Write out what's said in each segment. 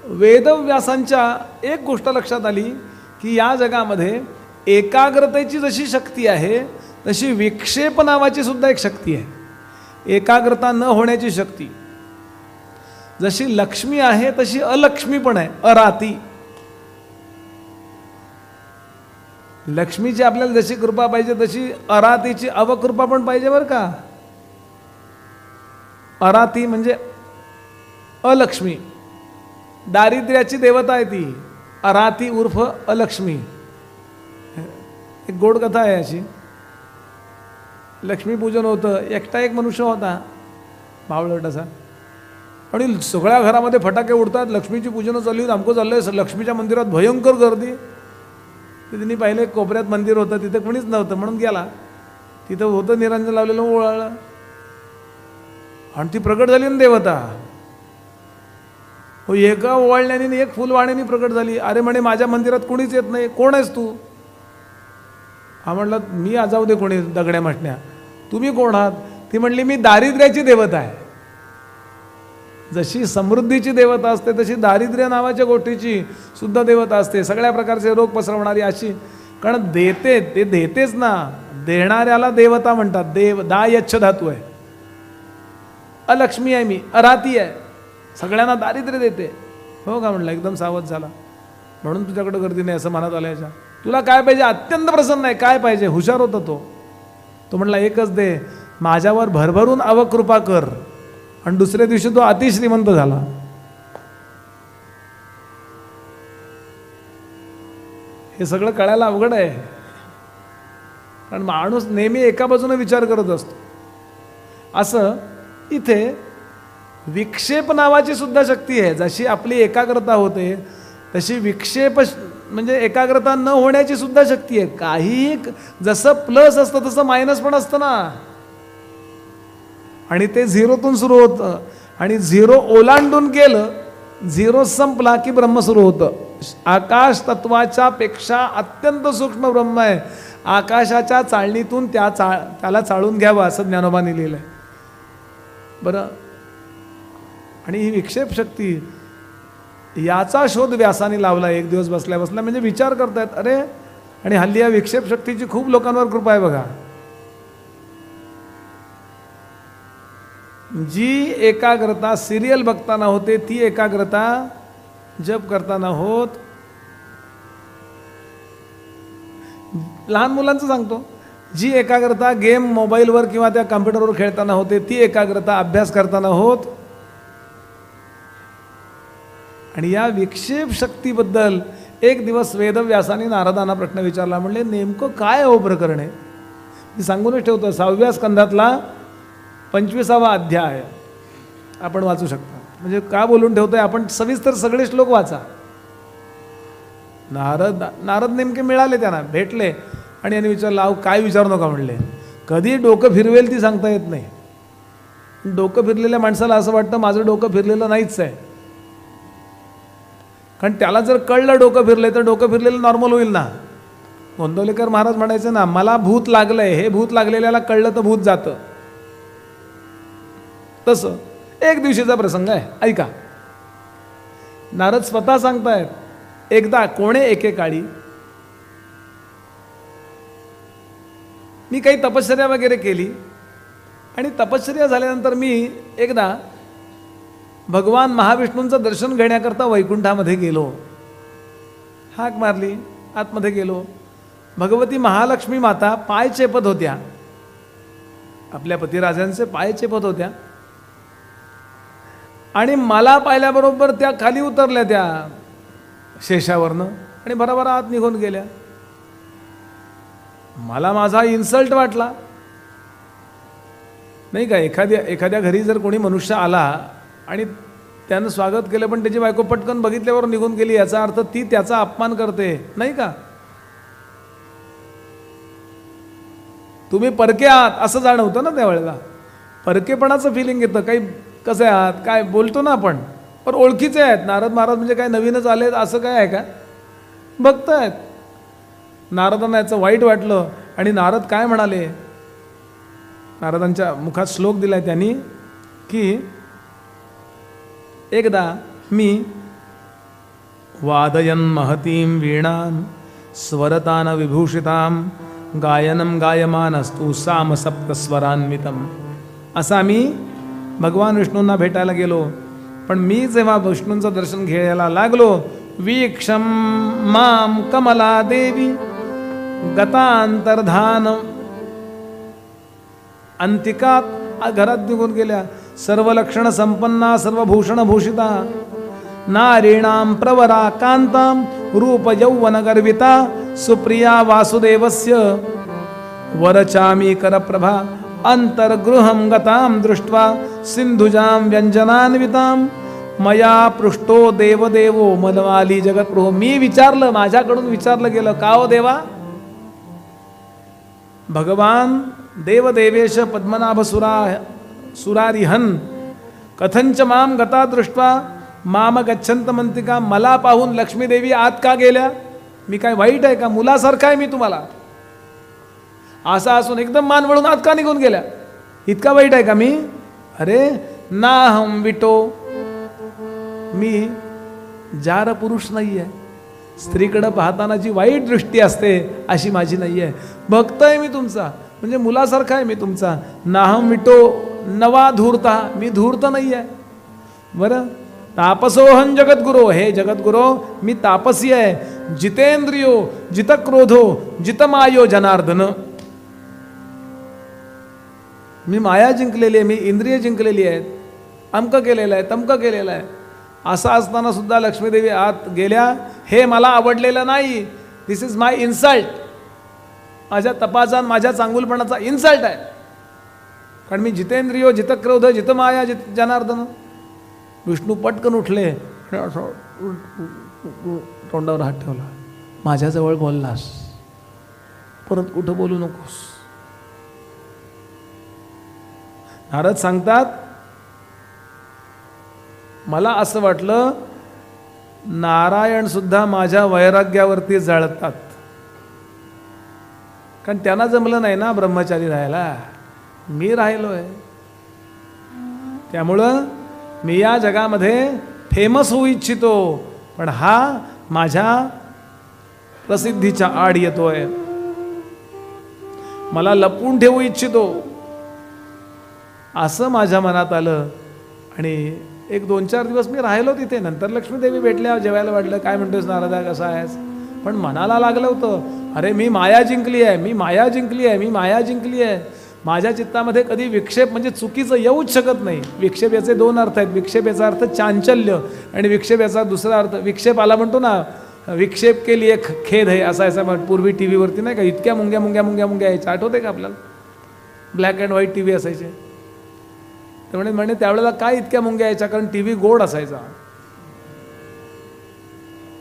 वेदव्यासांच्या एक गोष्ट लक्षात आली की या जगामध्ये एकाग्रतेची जशी शक्ती आहे तशी विक्षेप नावाची सुद्धा एक शक्ती आहे. एकाग्रता न होण्याची शक्ती. जशी लक्ष्मी आहे तशी अलक्ष्मी पण आहे, अराती. लक्ष्मीची आपल्याला जशी कृपा पाहिजे तशी अरातीची अवकृपा पण पाहिजे बरं का. अराती म्हणजे अलक्ष्मी, दारिद्र्याची देवता आहे ती. अराती उर्फ अलक्ष्मी. एक गोड कथा आहे अशी. लक्ष्मीपूजन होतं. एकटा एक मनुष्य होता बावळट असा, आणि सगळ्या घरामध्ये फटाके उडतात, लक्ष्मीची पूजनं चालली, अमकं चाललंय, लक्ष्मीच्या मंदिरात भयंकर गर्दी. तिथे पाहिले कोपऱ्यात मंदिर होतं, तिथे कोणीच नव्हतं म्हणून गेला. तिथं होतं निरंजन लावलेलं, ओवाळलं आणि ती प्रकट झाली ना देवता. हो, एका ओवाळण्याने एक फुलवाणीने प्रकट झाली. अरे म्हणे माझ्या मंदिरात कोणीच येत नाही, कोण आहेस तू? हा म्हणला मी जाऊ दे कोणी दगड्या म्हटण्या, तुम्ही कोण आहात? ती म्हणली मी दारिद्र्याची देवता आहे. जशी समृद्धीची देवता असते तशी दारिद्र्य नावाच्या गोष्टीची सुद्धा देवता असते. सगळ्या प्रकारचे रोग पसरवणारी अशी. कारण देते, ते देतेच ना, देणाऱ्याला देवता म्हणतात. देव दा यच्छ धातू आहे. अलक्ष्मी आहे मी, अराती आहे, सगळ्यांना दारिद्र्य देते. हो का म्हणलं, एकदम सावध झाला. म्हणून तुझ्याकडे गर्दी नाही असं मनात आल्याच्या. तुला काय पाहिजे? अत्यंत प्रसन्न आहे, काय पाहिजे? हुशार होता तो म्हणला एकच दे, माझ्यावर भरभरून अवकृपा कर. आणि दुसऱ्या दिवशी तो अतिश्रीमंत झाला. हे सगळं कळायला अवघड आहे, कारण माणूस नेहमी एका बाजूने विचार करत असतो. असं इथे विक्षेप नावाची सुद्धा शक्ती आहे. जशी आपली एकाग्रता होते तशी विक्षेप म्हणजे एकाग्रता न होण्याची सुद्धा शक्ती आहे. काही जसं प्लस असतं तसं मायनस पण असतं ना. आणि ते झिरोतून सुरू होतं, आणि झिरो ओलांडून गेलं, झिरो संपला की ब्रह्म सुरू होतं. आकाश तत्वाच्या पेक्षा अत्यंत सूक्ष्म ब्रह्म आहे. आकाशाच्या चाळणीतून त्याला चाळून घ्यावं असं ज्ञानोबांनी लिहिलं आहे. बरं, आणि ही विक्षेप शक्ती याचा शोध व्यासाने लावला. एक दिवस बसल्या बसल्या म्हणजे विचार करतायत, अरे, आणि हल्ली या विक्षेप शक्तीची खूप लोकांवर कृपा आहे बघा. जी एकाग्रता सिरियल बघताना होते ती एकाग्रता जप करताना होत. लहान मुलांचं सांगतो, जी एकाग्रता गेम मोबाईलवर किंवा त्या कम्प्युटरवर खेळताना होते ती एकाग्रता अभ्यास करताना होत. आणि या विक्षेप शक्तीबद्दल एक दिवस वेदव्यासाने नारदांना प्रश्न विचारला. म्हणले नेमकं काय हो प्रकरण आहे? मी सांगूनच ठेवतो, 6व्या स्कंधातला 25वा अध्याय आपण वाचू शकता. म्हणजे का बोलून ठेवतोय आपण, सविस्तर सगळे श्लोक वाचा. नारद नेमके मिळाले, त्यांना भेटले आणि यांनी विचारलं, अहो काय विचारू नका म्हणले, कधी डोकं फिरवेल ती सांगता येत नाही. डोकं फिरलेल्या माणसाला असं वाटतं माझं डोकं फिरलेलं नाहीच आहे. कारण त्याला जर कळलं डोकं फिरलंय तर डोकं फिरलेलं नॉर्मल होईल ना. गोंदवलेकर महाराज म्हणायचे ना, मला भूत लागलंय, हे भूत लागलेल्याला कळलं तर भूत जातं. तसं एक दिवशीचा प्रसंग आहे, ऐका. नारद स्वतः सांगतायत, एकदा कोणे एकेकाळी मी काही तपश्चर्या वगैरे केली, आणि तपश्चर्या झाल्यानंतर मी एकदा भगवान महाविष्णूंचं दर्शन घेण्याकरता वैकुंठामध्ये गेलो. हाक मारली, आतमध्ये गेलो. भगवती महालक्ष्मी माता पाय चेपत होत्या, आपल्या पतिराजांचे पाय चेपत होत्या. आणि मला पाहिल्याबरोबर त्या खाली उतरल्या त्या शेषावरनं आणि बरोबर आत निघून गेल्या. मला माझा इन्सल्ट वाटला नाही का. एखाद्या घरी जर कोणी मनुष्य आला आणि त्यानं स्वागत केलं पण त्याची बायको पटकन बघितल्यावर निघून गेली, याचा अर्थ ती त्याचा अपमान करते नाही का. तुम्ही परके आहात असं जाणवतं ना त्यावेळेला. परकेपणाचं फिलिंग येतं. काही कसे आहात काय बोलतो ना आपण, पण ओळखीचे आहेत. नारद महाराज म्हणजे काय नवीनच आले असं काय आहे का, बघतायत. नारदांना याचं वाईट वाटलं आणि नारद काय म्हणाले, नारदांच्या मुखात श्लोक दिलाय त्यांनी की एकदा मी वादयन् महतीं वीणां स्वरतान विभूषितां गायनं गायमानस्तु सामसप्तस्वरान्वितम्. असा मी भगवान विष्णूंना भेटायला गेलो. पण मी जेव्हा विष्णूंचं दर्शन घ्यायला लागलो, वीक्षम माम कमला देवी गतांतर्धान, अंतिकात घरात निघून गेल्या. सर्व लक्षण संपन्ना सर्व भूषण भूषिता, नारीणां प्रवरा कांतां रूप यौवन गर्विता, सुप्रिया वासुदेवस्य वरचामी करप्रभा, अंतर्गृहं गतां दृष्ट्वा सिंधुजां व्यंजनान्वितां, मया पृष्ठो देवदेवो मनवाली जगत्प्रभो. मी विचारलं, माझ्याकडून विचारलं गेलं, का हो देवा? भगवान देवदेवेश पद्मनाभ सुरारिहन कथंच माम गता दृष्ट्वा माम गच्छंत मंतिका. मला पाहून लक्ष्मीदेवी आत का गेल्या? मी काय वाईट आहे का? मुलासारखा आहे मी तुम्हाला. असा असून एकदम मान वळून आत का निघून गेल्या? इतका वाईट आहे का मी? अरे नाहम विटो, मी जार पुरुष नाही आहे. स्त्रीकडे पाहताना जी वाईट दृष्टी असते अशी माझी नाही आहे. भक्त आहे मी तुमचा, म्हणजे मुलासारखा आहे मी तुमचा. नाहम विटो नवा धूर्ता, मी धूर्त नाही आहे. बरं, तापसोहं जगद्गुरो, हे जगद्गुरो मी तापसी आहे. जितेंद्रियो जितक्रोधो जितमायो जनार्दन, मी माया जिंकलेली आहे, मी इंद्रिय जिंकलेली आहेत, अमकं केलेलं आहे तमकं केलेलं आहे. असं असताना सुद्धा लक्ष्मीदेवी आत गेल्या, हे मला आवडलेलं नाही. दिस इज माय इन्सल्ट, माझ्या तपाचा माझ्या चांगुलपणाचा इन्सल्ट आहे. कारण मी जितेंद्रियो जितक्रोध जितमाया जनार्दन. विष्णू पटकन उठले, तोंडावर हात ठेवला. माझ्याजवळ बोललास, परत कुठं बोलू नकोस. नारद सांगतात, मला असं वाटलं नारायण सुद्धा माझ्या वैराग्यावरती जळतात. कारण त्यांना जमलं नाही ना ब्रह्मचारी राहायला, मी राहिलोय. त्यामुळं मी या जगामध्ये फेमस होऊ इच्छितो, पण हा माझ्या प्रसिद्धीच्या आड येतोय. मला लपवून ठेवू इच्छितो, असं माझ्या मनात आलं. आणि एक 2-4 दिवस मी राहिलो तिथे. नंतर लक्ष्मीदेवी भेटल्या, जेवायला वाटलं, काय म्हणतोस नारदा, कसा आहेस? पण मनाला लागलं होतं, अरे मी माया जिंकली आहे, मी माया जिंकली आहे, मी माया जिंकली आहे. माझ्या चित्तामध्ये कधी विक्षेप म्हणजे चुकीचं येऊच शकत नाही. विक्षेप याचे 2 अर्थ आहेत. विक्षेप याचा अर्थ चांचल्य, आणि विक्षेप याचा दुसरा अर्थ, विक्षेप आला म्हणतो ना, विक्षेप के लिए खेद आहे, असा पूर्वी टी व्हीवरती नाही का इतक्या मुंग्या मुंग्या मुंग्या मुंग्या यायच्या, आठवते का आपल्याला? Black and white T V असायचे. म्हणजे त्यावेळेला काय इतक्या मुंग्या यायच्या? कारण टी व्ही गोड असायचा.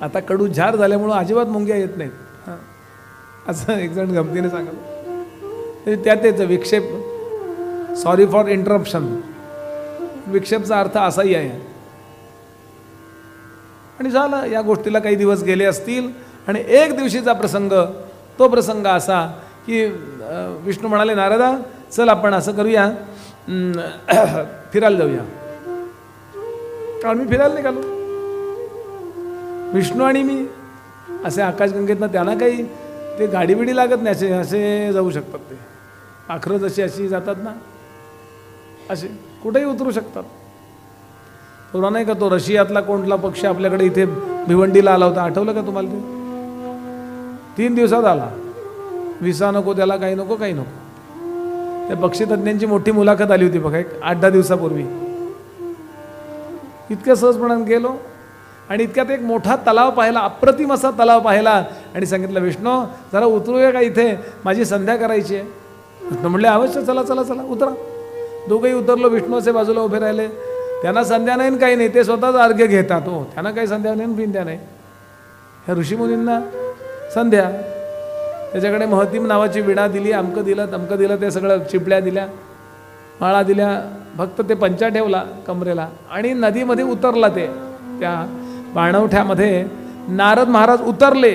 आता कडू झार झाल्यामुळं अजिबात मुंग्या येत नाहीत. असं एक जण गमतीने सांगत. त्यात याचं विक्षेप, सॉरी फॉर इंटरप्शन, विक्षेपचा अर्थ असाही आहे. आणि झालं, या गोष्टीला काही दिवस गेले असतील. आणि एक दिवशीचा प्रसंग, तो प्रसंग असा की विष्णू म्हणाले, नारदा चल आपण असं करूया, फिरायला जाऊया. कारण मी फिरायला निघालो, विष्णू आणि मी असे आकाशगंगेतनं. त्यांना काही ते गाडी बिडी लागत नाही, असे असे जाऊ शकतात. ते आखरं जशी अशी जातात ना, असे कुठेही उतरू शकतात. तुला नाही का तो रशियातला कोणता पक्षी आपल्याकडे इथे भिवंडीला आला होता, आठवलं का तुम्हाला? ते 3 दिवसात आला. विसा नको त्याला, काही नको काही नको. त्या पक्षी तज्ञांची मोठी मुलाखत आली होती बघा, एक 8-10 दिवसापूर्वी. इतक्या सहजपणाने गेलो आणि इतक्यात एक मोठा तलाव पाहिला, अप्रतिम असा तलाव पाहिला. आणि सांगितलं, विष्णू जरा उतरूया का इथे, माझी संध्या करायची आहे. विष्णू म्हणले, अवश्य, चला चला चला उतरा. दोघंही उतरलो. विष्णू असे बाजूला उभे राहिले. त्यांना संध्या नाही काही नाही, ते स्वतःच अर्घ्य घेतात. हो, त्यांना काही संध्या नाही पिंध्या नाही. ह्या ऋषीमुनींना संध्या. त्याच्याकडे महतीम नावाची विडा दिली, अमकं दिलं तमकं दिलं, ते सगळं चिपळ्या दिल्या, माळा दिल्या. फक्त ते पंचा ठेवला कमरेला आणि नदीमध्ये उतरला. ते त्या बाणवठ्यामध्ये नारद महाराज उतरले.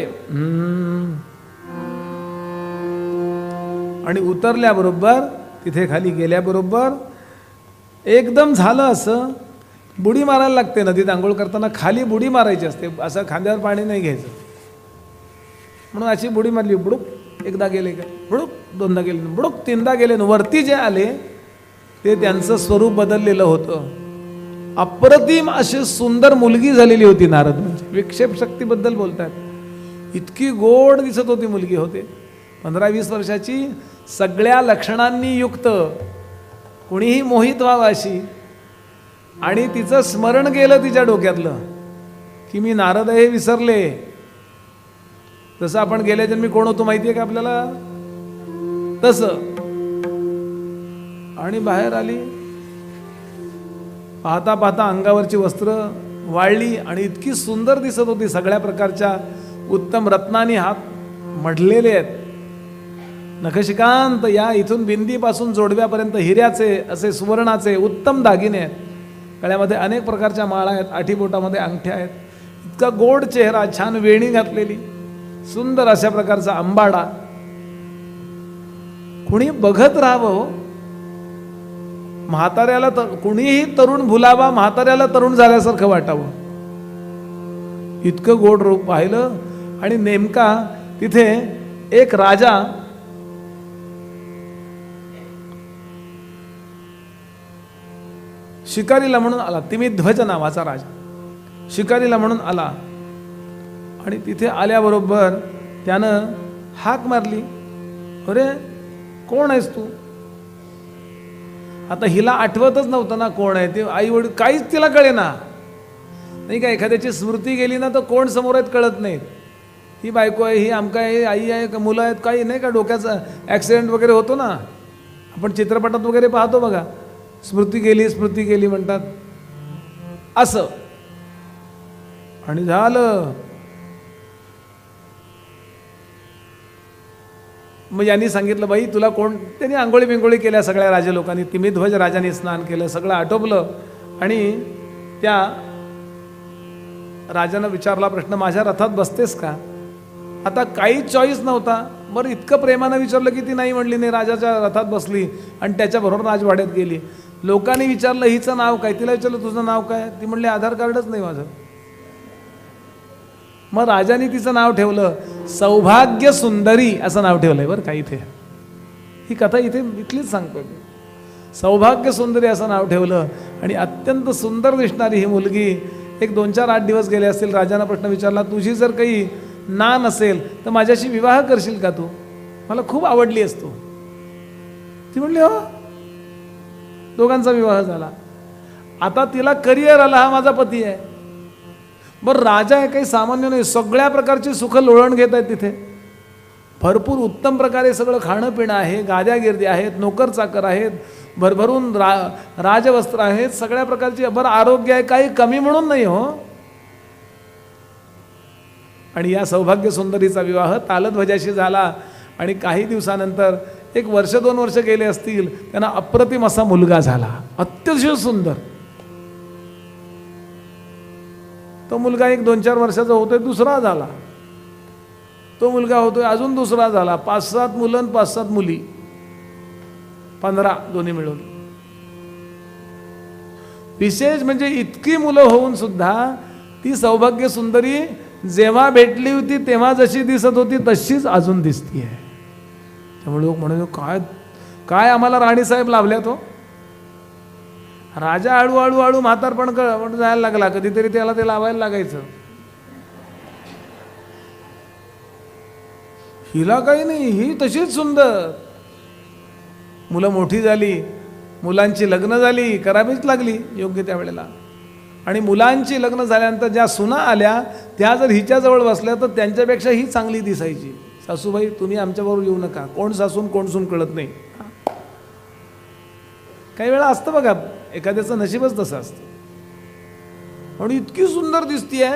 आणि उतरल्याबरोबर तिथे खाली गेल्याबरोबर एकदम झालं असं बुडी मारायला लागते नदीत आंघोळ करताना, खाली बुडी मारायची असते, असं खांद्यावर पाणी नाही घ्यायचं. म्हणून अशी बुडी मारली, बुडूक एकदा गेले काय, बुडूक दोनदा गेले, बुडूक तीनदा गेले. वरती जे आले ते त्यांचं स्वरूप बदललेलं होतं. अप्रतिम अशी सुंदर मुलगी झालेली होती. नारद म्हणजे विक्षेप शक्तीबद्दल बोलतात. इतकी गोड दिसत होती मुलगी. होते 15-20 वर्षाची, सगळ्या लक्षणांनी युक्त, कुणीही मोहित व्हावं अशी. आणि तिचं स्मरण गेलं तिच्या डोक्यातलं की मी नारद हे विसरले. जसं आपण गेल्या जन्मी कोण होतो माहिती आहे का आपल्याला, तसं. आणि बाहेर आली, पाहता पाहता अंगावरची वस्त्र वाळली आणि इतकी सुंदर दिसत होती. सगळ्या प्रकारच्या उत्तम रत्नांनी हात मढलेले आहेत, नखशिकांत, या इथून बिंदीपासून जोडव्यापर्यंत हिऱ्याचे असे सुवर्णाचे उत्तम दागिने आहेत. गळ्यामध्ये अनेक प्रकारच्या माळा आहेत, आठीबोटामध्ये अंगठ्या आहेत. इतका गोड चेहरा, छान वेणी घातलेली, सुंदर अशा प्रकारचा अंबाडा. कुणी बघत राहावं. म्हाताऱ्याला कुणीही तरुण भुलावा, म्हाताऱ्याला तरुण झाल्यासारखं वाटावं, इतकं गोड रूप पाहिलं. आणि नेमका तिथे एक राजा शिकारीला म्हणून आला. तिमिध्वज नावाचा राजा शिकारीला म्हणून आला. आणि तिथे आल्याबरोबर त्यानं हाक मारली, अरे कोण आहेस तू? आता हिला आठवतच नव्हतं ना कोण आहे ते. आई वडील काहीच तिला कळेना. नाही का, एखाद्याची स्मृती गेली ना तर कोण समोर आहेत कळत नाहीत. ही बायको आहे, ही आमका आहे, आई आहे का, मुलं आहेत, काही नाही का. डोक्याचा ॲक्सिडेंट वगैरे होतो ना, आपण चित्रपटात वगैरे पाहतो बघा, स्मृती गेली म्हणतात असं. आणि झालं. मग यांनी सांगितलं, बाई तुला कोण? त्यांनी आंघोळी बिंगोळी केल्या सगळ्या राजा लोकांनी. तिमिध्वज राजाने स्नान केलं, सगळं आटोपलं. आणि त्या राजानं विचारला प्रश्न, माझ्या रथात बसतेस का? आता काही चॉईस नव्हता. बरं इतकं प्रेमानं विचारलं की ती नाही म्हणली. नाही, राजाच्या रथात बसली आणि त्याच्याबरोबर राजवाड्यात गेली. लोकांनी विचारलं हिचं नाव काय? तिला विचारलं तुझं नाव काय? ती म्हणली आधार कार्डच नाही माझं. मग राजाने तिचं नाव ठेवलं सौभाग्य सुंदरी असं नाव ठेवलंय. बरं का, इथे ही कथा इथलीच सांगतो. सौभाग्य सुंदरी असं नाव ठेवलं. आणि अत्यंत सुंदर दिसणारी ही मुलगी. एक 2-4-8 दिवस गेले असतील. राजाने प्रश्न विचारला, तुझी जर काही ना नसेल तर माझ्याशी विवाह करशील का तू? मला खूप आवडली आहेस तू. ती म्हणली हो. दोघांचा विवाह झाला. आता तिला करिअर आला, हा माझा पती आहे. बरं राजा आहे काही सामान्य नाही, सगळ्या प्रकारची सुख लोळण घेत आहेत तिथे. भरपूर उत्तम प्रकारे सगळं खाणं पिणं आहे, गाद्या गिरदी आहेत, नोकर चाकर आहेत, भरभरून राजवस्त्र आहेत, सगळ्या प्रकारची. बरं आरोग्य आहे, काही कमी म्हणून नाही हो. आणि या सौभाग्य सुंदरीचा विवाह तालध्वजाशी झाला. आणि काही दिवसानंतर 1 वर्ष 2 वर्ष गेले असतील, त्यांना अप्रतिम असा मुलगा झाला, अतिशय सुंदर. तो मुलगा 1-2-4 वर्षाचा होतोय, दुसरा झाला. तो मुलगा होतोय, अजून दुसरा झाला. 5-7 मुलं आणि 5-7 मुली, 15 दोन्ही मिळून. विशेष म्हणजे इतकी मुलं होऊन सुद्धा ती सौभाग्य सुंदरी जेव्हा भेटली होती तेव्हा जशी दिसत होती तशीच अजून दिसतीये. त्यामुळे लोक म्हणून काय काय आम्हाला राणीसाहेब लाभल्या. तो राजा हळूहळू म्हातारपण जायला लागला. कधीतरी त्याला ते लावायला लागायचं. हिला काही नाही, ही तशीच सुंदर. मुलं मोठी झाली, मुलांची लग्न झाली, करावीच लागली योग्य त्या वेळेला. आणि मुलांची लग्न झाल्यानंतर ज्या सुना आल्या त्या जर हिच्याजवळ बसल्या तर त्यांच्यापेक्षा ही चांगली दिसायची. सासूबाई तुम्ही आमच्याबरोबर येऊ नका, कोण सासून कोण सून कळत नाही. काही वेळा असतं बघा, एखाद्याचं नशीबच तसं असतं. म्हणून इतकी सुंदर दिसतीये.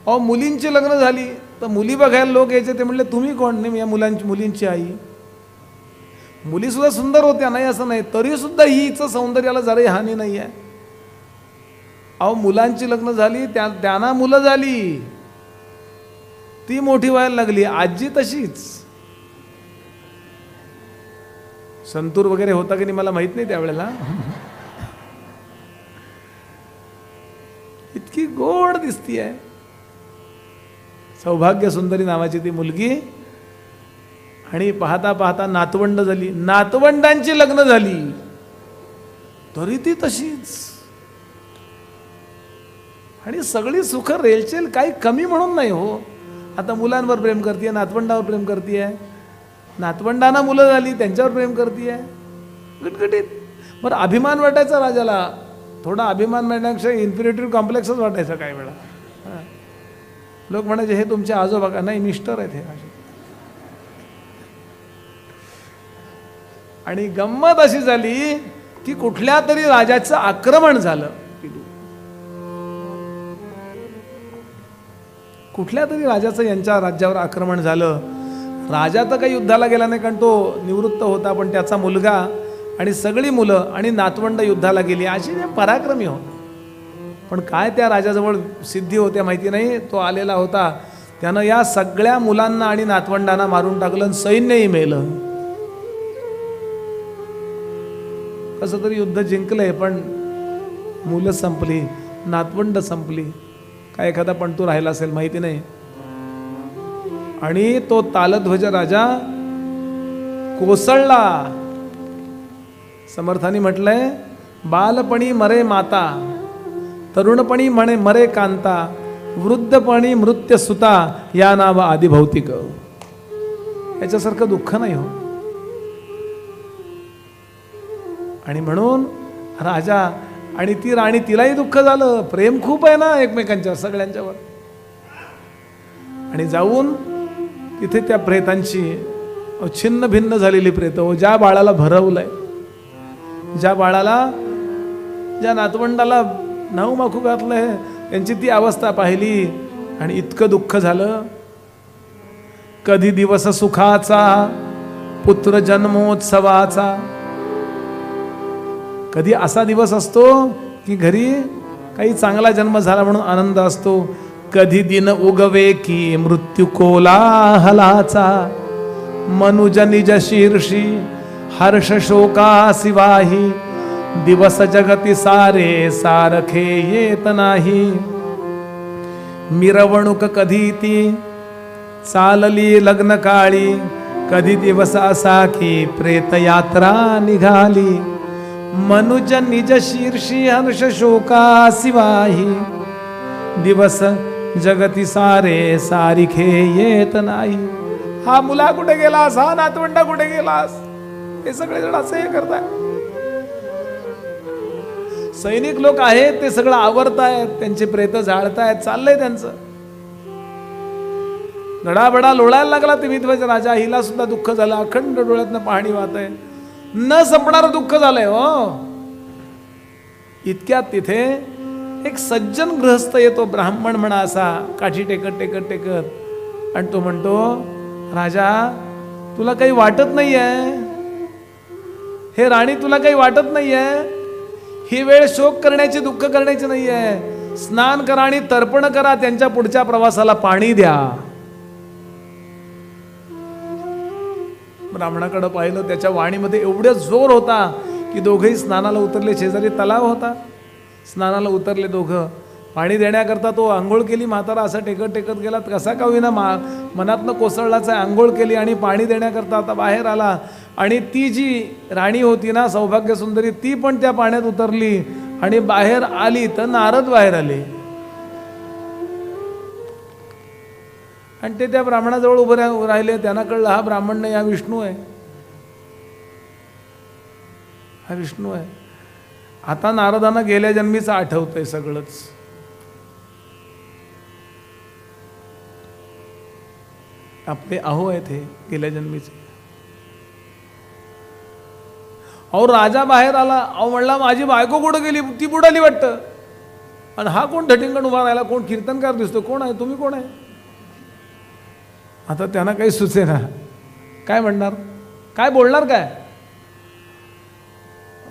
अहो मुलींची लग्न झाली तर मुली बघायला लोक यायचे. ते म्हणले तुम्ही कोण? नाही, या मुलींची आई. मुली सुद्धा सुंदर होत्या, नाही असं नाही, तरी सुद्धा हिचं सौंदर्याला जराही हानी नाही आहे. अहो मुलांची लग्न झाली, त्यांना मुलं झाली, ती मोठी व्हायला लागली, आजी तशीच. संतूर वगैरे होता की नाही मला माहित नाही त्यावेळेला. इतकी गोड दिसतीये. सौभाग्य सुंदरी नावाची ती मुलगी. आणि पाहता पाहता नातवंड झाली, नातवंडांची लग्न झाली, तरी ती तशीच. आणि सगळी सुख रेलचेल, काही कमी म्हणून नाही हो. आता मुलांवर प्रेम करतीये, नातवंडावर प्रेम करतीये, नातवंडांना मुलं झाली त्यांच्यावर प्रेम करतीये, गटगटीत. बरं अभिमान वाटायचा राजाला, थोडा अभिमान वाटण्यापेक्षा इन्फिरिटी कॉम्प्लेक्सच वाटायचा काही वेळा. लोक म्हणायचे हे तुमचे आजोबा का? नाही, मिस्टर आहेत हे माझे. आणि गंमत अशी झाली की कुठल्या तरी राजाचं आक्रमण झालं. कुठल्या तरी राजाचं यांच्या राज्यावर आक्रमण झालं. राजा तर काही युद्धाला गेला नाही, कारण तो निवृत्त होता, पण त्याचा मुलगा आणि सगळी मुलं आणि नातवंड युद्धाला गेली. अशी पराक्रमी हो. पण काय त्या राजाजवळ सिद्धी होत्या माहिती नाही. तो आलेला होता, त्यानं या सगळ्या मुलांना आणि नातवंडांना मारून टाकलं, सैन्यही मेलं. कसं तरी युद्ध जिंकलंय, पण मुलं संपली, नातवंड संपली. काय एखादा पण तो राहिला असेल माहिती नाही. आणि तो तालध्वज राजा कोसळला. समर्थांनी म्हटलंय, बालपणी मरे माता, तरुणपणी म्हणे मरे कांता, वृद्धपणी मृत्य सुता, या नाव आदी भौतिक. याच्यासारखं दुःख नाही हो. आणि म्हणून राजा आणि ती राणी, तिलाही दुःख झालं. प्रेम खूप आहे ना एकमेकांच्यावर, सगळ्यांच्यावर. आणि जाऊन तिथे त्या प्रेतांची छिन्न भिन्न झालेली प्रेत, ज्या बाळाला भरवलंय, ज्या बाळाला, ज्या नातवंडाला नाऊ माखू घातलंय, त्यांची ती अवस्था पाहिली आणि इतकं दुःख झालं. कधी दिवस सुखाचा, पुत्र जन्मोत्सवाचा. कधी असा दिवस असतो की घरी काही चांगला जन्म झाला म्हणून आनंद असतो. कधी दिन उगवे की मृत्यू कोलाहलाचा, मनुज निज शीर्षी हर्ष शोका सिवाही, दिवस जगती सारे सारखे येत नाही. मिरवणूक कधी ती चालली लग्न काळी, कधी दिवस असा की प्रेत यात्रा निघाली. मनुज निज शीर्षी हर्ष शोका सिवाही, दिवस जगती सारे सारिखे येत नाही. हा मुला कुठे गेलास, हा नातवंडा कुठे गेलास, हे सगळे जण असं हे करताय. सैनिक लोक आहेत ते सगळं आवरतायत, त्यांचे प्रेत जाळतायत, चाललंय त्यांचं. गडाबडा लोळायला लागला ते मितध्वज राजा. हिला सुद्धा दुःख झालं, अखंड डोळ्यातनं पाणी वाहत आहे, न संपणारं दुःख झालंय हो. इतक्यात तिथे एक सज्जन गृहस्थ येतो, ब्राह्मण म्हणा असा, काठी टेकत टेकत टेकत. आणि तो म्हणतो, राजा तुला काही वाटत नाहीये, हे राणी तुला काही वाटत नाहीये, ही वेळ शोक करण्याची, दुःख करण्याची नाहीये. स्नान करा आणि तर्पण करा, त्यांच्या पुढच्या प्रवासाला पाणी द्या. ब्राह्मणाकडे पाहिलं, त्याच्या वाणीमध्ये एवढा जोर होता की दोघेही स्नानाला उतरले. शेजारी तलाव होता, स्नानाला उतरले दोघं. पाणी देण्याकरता तो आंघोळ केली. म्हातारा असा टेकत टेकत गेला, कसा का होईना मनातनं कोसळलाच आहे. आंघोळ केली आणि पाणी देण्याकरता आता बाहेर आला. आणि ती जी राणी होती ना सौभाग्य सुंदरी, ती पण त्या पाण्यात उतरली आणि बाहेर आली तर नारद बाहेर आले. आणि ते त्या ब्राह्मणाजवळ उभे राहिले. त्यांना कळलं हा ब्राह्मण नाही, हा विष्णू आहे, हा विष्णू आहे. आता नारदांना गेल्या जन्मीचं आठवतंय सगळंच. आपले अहो आहेत हे गेल्या जन्मीचे. अहो राजा बाहेर आला. अहो म्हणला माझी बायको कुठं गेली, ती बुडाली वाटतं. आणि हा कोण धटिंगण उभा राहिला, कोण कीर्तनकार दिसतो, कोण आहे, तुम्ही कोण आहे. आता त्यांना काही सुचेना, काय म्हणणार, काय बोलणार काय.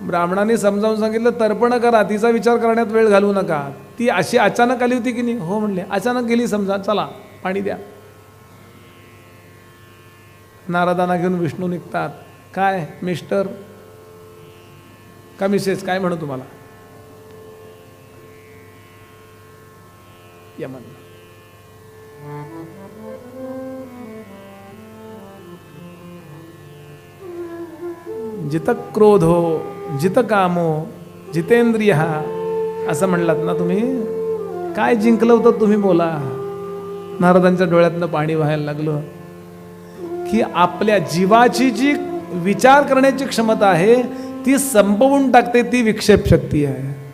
ब्राह्मणांनी समजावून सांगितलं, तर्पण करा, तिचा विचार करण्यात वेळ घालवू नका. ती अशी अचानक आली होती की नाही. हो म्हणले, अचानक गेली समजा, चला पाणी द्या. नारदांना घेऊन विष्णू निघतात. काय मिस्टर का मिसेस, काय म्हणू तुम्हाला. यमन. जित क्रोधो जित कामो जितेंद्रिय असं म्हणलात ना तुम्ही. काय जिंकलं होतं तुम्ही बोला. नारदांच्या डोळ्यातनं पाणी व्हायला लागलं की आपल्या जीवाची जी विचार करण्याची क्षमता आहे ती संपवून टाकते, ती विक्षेप शक्ती आहे.